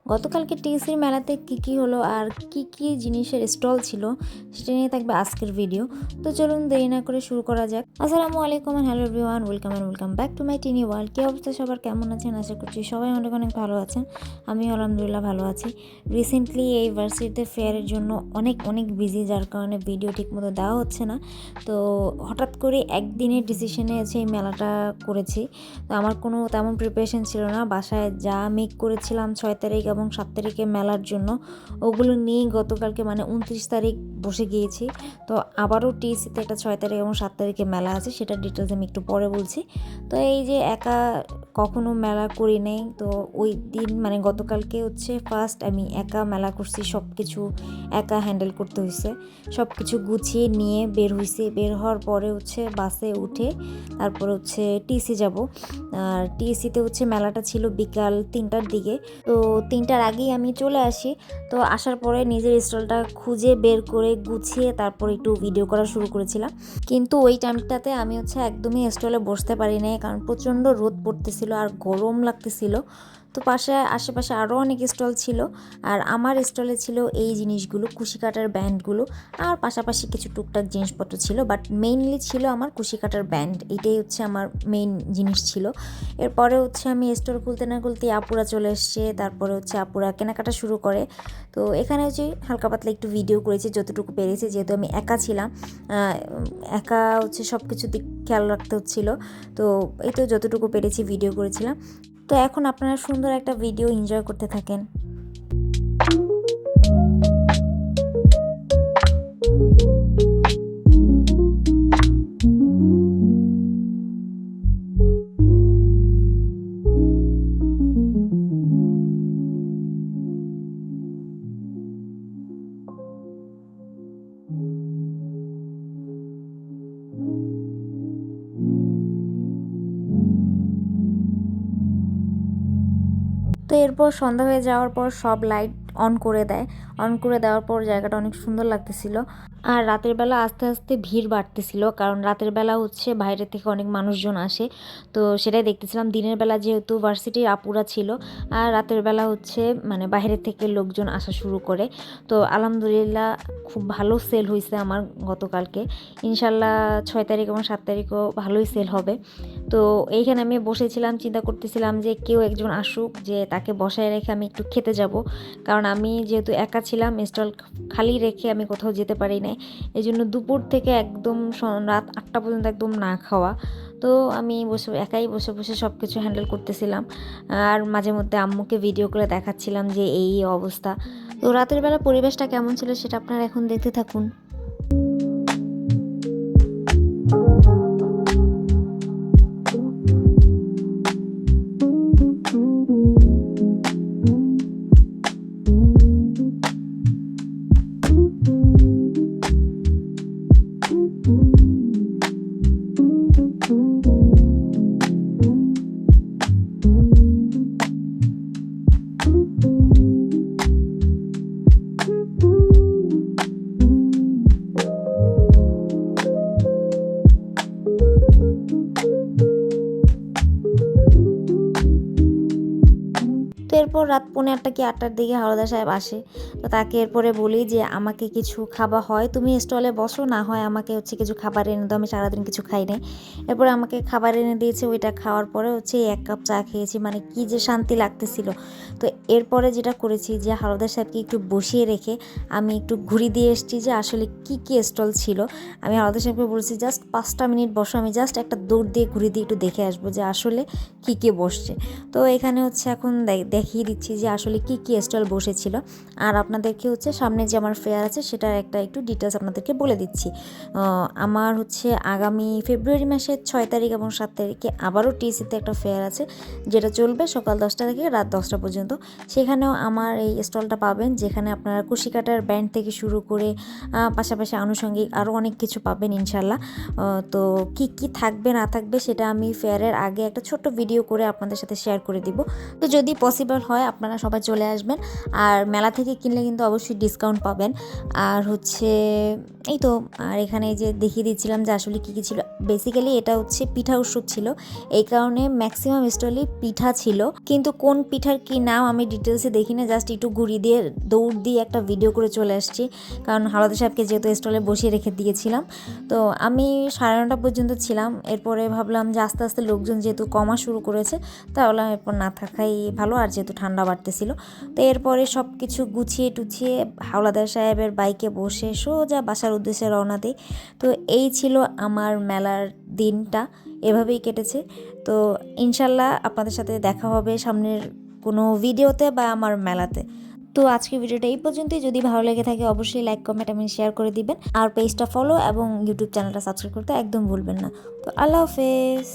গতকালকে টিএসসির মেলাতে কী হলো আর কী জিনিসের স্টল ছিল সেটা নিয়ে থাকবে আজকের ভিডিও। তো চলুন দেরি না করে শুরু করা যাক। আসসালামু আলাইকুম and hello everyone, welcome back to my tiny world. কী অবস্থা সবার, কেমন আছেন? আশা করছি সবাই অনেক অনেক ভালো আছেন। আমি আলহামদুলিল্লাহ ভালো আছি। রিসেন্টলি এই ভার্সিটিতে ফেয়ারের জন্য অনেক বিজি, যার কারণে ভিডিও ঠিকমতো দেওয়া হচ্ছে না। তো হঠাৎ করে একদিনের ডিসিশনে হচ্ছে এই মেলাটা করেছি। তো আমার কোনো তেমন প্রিপারেশন ছিল না, বাসায় যা মেক করেছিলাম 6 তারিখ এবং 7 তারিখে মেলার জন্য ওগুলো নিয়েই গতকালকে মানে 29 তারিখ বসে গিয়েছি। তো আবারও টিএসসিতে একটা 6 তারিখ এবং 7 তারিখে মেলা আছে, সেটার ডিটেলস আমি একটু পরে বলছি। তো এই যে একা কখনো মেলা করি নাই, তো ওই দিন মানে গতকালকে হচ্ছে ফার্স্ট আমি একা মেলা করছি। সব কিছু একা হ্যান্ডেল করতে হয়েছে, সব কিছু গুছিয়ে নিয়ে বের হয়েছি। বের হওয়ার পরে হচ্ছে বাসে উঠে তারপরে হচ্ছে টিএসসি যাব। আর টিএসসিতে হচ্ছে মেলাটা ছিল বিকাল 3টার দিকে। তো 3টার আগেই আমি চলে আসি। তো আসার পরে নিজের স্টলটা খুঁজে বের করে গুছিয়ে তারপর একটু ভিডিও করা শুরু করেছিলাম। কিন্তু ওই টাইমটাতে আমি হচ্ছে একদমই স্টলে বসতে পারি নাই, কারণ প্রচণ্ড রোদ পড়তেছিল আর গরম লাগতেছিল। তো আশেপাশে আরও অনেক স্টল ছিল, আর আমার স্টলে ছিল এই জিনিসগুলো, কুশি কাটার ব্যান্ডগুলো, আর পাশাপাশি কিছু টুকটাক জিনিসপত্র ছিল, বাট মেইনলি ছিল আমার কুশি কাটার ব্যান্ড। এটাই হচ্ছে আমার মেইন জিনিস ছিল। এরপরে হচ্ছে আমি স্টোর খুলতে না খুলতে আপুরা চলে এসছে, তারপরে হচ্ছে আপুরা কেনাকাটা শুরু করে। তো এখানে হচ্ছে হালকা পাতলা একটু ভিডিও করেছি যতটুকু পেরেছি, যেহেতু আমি একা ছিলাম। একা হচ্ছে সব কিছু দিক খেয়াল রাখতে হচ্ছিল। তো এই তো যতটুকু পেরেছি ভিডিও করেছিলাম। তো এখন আপনারা সুন্দর একটা ভিডিও এনজয় করতে থাকেন। তো এরপর সন্ধ্যা হয়ে যাওয়ার পর সব লাইট অন করে দেয়। অন করে দেওয়ার পর জায়গাটা অনেক সুন্দর লাগতেছিল। আর রাতের বেলা আস্তে আস্তে ভিড় বাড়তেছিল, কারণ রাতের বেলা হচ্ছে বাইরে থেকে অনেক মানুষজন আসে। তো সেটাই দেখতেছিলাম। দিনের বেলা যেহেতু ভার্সিটির আপুরা ছিল, আর রাতের বেলা হচ্ছে মানে বাইরে থেকে লোকজন আসা শুরু করে। তো আলহামদুলিল্লাহ খুব ভালো সেল হয়েছে আমার গতকালকে। ইনশাল্লাহ 6 তারিখ এবং 7 তারিখও ভালোই সেল হবে। তো এইখানে আমি বসেছিলাম, চিন্তা করতেছিলাম যে কেউ একজন আসুক, যে তাকে বসায় রেখে আমি একটু খেতে যাব। কারণ আমি যেহেতু একা ছিলাম, স্টল খালি রেখে আমি কোথাও যেতে পারি না। এই জন্য দুপুর থেকে একদম রাত 8টা পর্যন্ত একদম না খাওয়া। তো আমি একাই বসে বসে সব কিছু হ্যান্ডেল করতেছিলাম। আর মাঝে মধ্যে আম্মুকে ভিডিও করে দেখাচ্ছিলাম যে এই অবস্থা। তো রাতের বেলা পরিবেশটা কেমন ছিল সেটা আপনারা এখন দেখতে থাকুন। তো এরপর রাত 7:45 কি 8টার দিকে হাওলাদার সাহেব আসে। তো তাকে এরপরে বলি যে আমাকে কিছু খাবার হয় তুমি স্টলে বসো, না হয় আমাকে হচ্ছে কিছু খাবার এনে দাও, আমি সারাদিন কিছু খাই নাই। এরপরে আমাকে খাবার এনে দিয়েছে, ওইটা খাওয়ার পরে হচ্ছে 1 কাপ চা খেয়েছি, মানে কি যে শান্তি লাগতেছিল। তো এরপরে যেটা করেছি যে হাওলাদার সাহেবকে একটু বসিয়ে রেখে আমি একটু ঘুরি দিয়ে এসেছি যে আসলে কি স্টল ছিল। আমি হাওলাদার সাহেবকে বলছি জাস্ট 5টা মিনিট বসো, আমি জাস্ট একটা দৌড় দিয়ে ঘুরি দিয়ে একটু দেখে আসবো যে আসলে কী বসছে। তো এখানে হচ্ছে এখন দেখিয়ে দিচ্ছি যে আসলে কি স্টল বসেছিল। আর আপনাদেরকে হচ্ছে সামনে যে আমার ফেয়ার আছে সেটার একটু ডিটেলস আপনাদেরকে বলে দিচ্ছি। আমার হচ্ছে আগামী ফেব্রুয়ারি মাসের 6 তারিখ এবং 7 তারিখে আবারও টিএসসিতে একটা ফেয়ার আছে, যেটা চলবে সকাল 10টা থেকে রাত 10টা পর্যন্ত। সেখানেও আমার এই স্টলটা পাবেন, যেখানে আপনারা কুশি কাটার ব্যান্ড থেকে শুরু করে পাশাপাশি আনুষঙ্গিক আরও অনেক কিছু পাবেন ইনশাল্লাহ। তো কি থাকবে না থাকবে সেটা আমি ফেয়ারের আগে একটা ছোট্ট ভিডিও করে আপনাদের সাথে শেয়ার করে দিব। তো যদি পসিবল হয় হয় আপনারা সবাই চলে আসবেন। আর মেলা থেকে কিনলে কিন্তু অবশ্যই ডিসকাউন্ট পাবেন। আর হচ্ছে এই তো, আর এখানে যে দেখিয়ে দিচ্ছিলাম যে আসলে কী কী ছিল। বেসিক্যালি এটা হচ্ছে পিঠা উৎসব ছিল, এই কারণে ম্যাক্সিমাম স্টলই পিঠা ছিল, কিন্তু কোন পিঠার কী নাম আমি ডিটেলসে দেখি না, জাস্ট একটু ঘুরি দিয়ে দৌড় দিয়ে একটা ভিডিও করে চলে আসছি, কারণ হালাদা সাহেবকে যেহেতু স্টলে বসিয়ে রেখে দিয়েছিলাম। তো আমি 9:30 পর্যন্ত ছিলাম, এরপরে ভাবলাম যে আস্তে আস্তে লোকজন যেহেতু কমা শুরু করেছে তাহলে এরপর না থাকাই ভালো, আর যেহেতু ঠান্ডা বাড়তেছিল। তো এরপরে সব কিছু গুছিয়ে টুছিয়ে হাওলাদার সাহেবের বাইকে বসে সোজা বাসার উদ্দেশ্যে রওনা দিই। তো এই ছিল আমার মেলার দিনটা, এভাবেই কেটেছে। তো ইনশাল্লাহ আপনাদের সাথে দেখা হবে সামনের কোনো ভিডিওতে বা আমার মেলাতে। তো আজকের ভিডিওটা এই পর্যন্তই। যদি ভালো লেগে থাকে অবশ্যই লাইক, কমেন্ট এবং শেয়ার করে দিবেন। আর পেজটা ফলো এবং ইউটিউব চ্যানেলটা সাবস্ক্রাইব করতে একদম ভুলবেন না। তো আল্লাহ হাফেজ।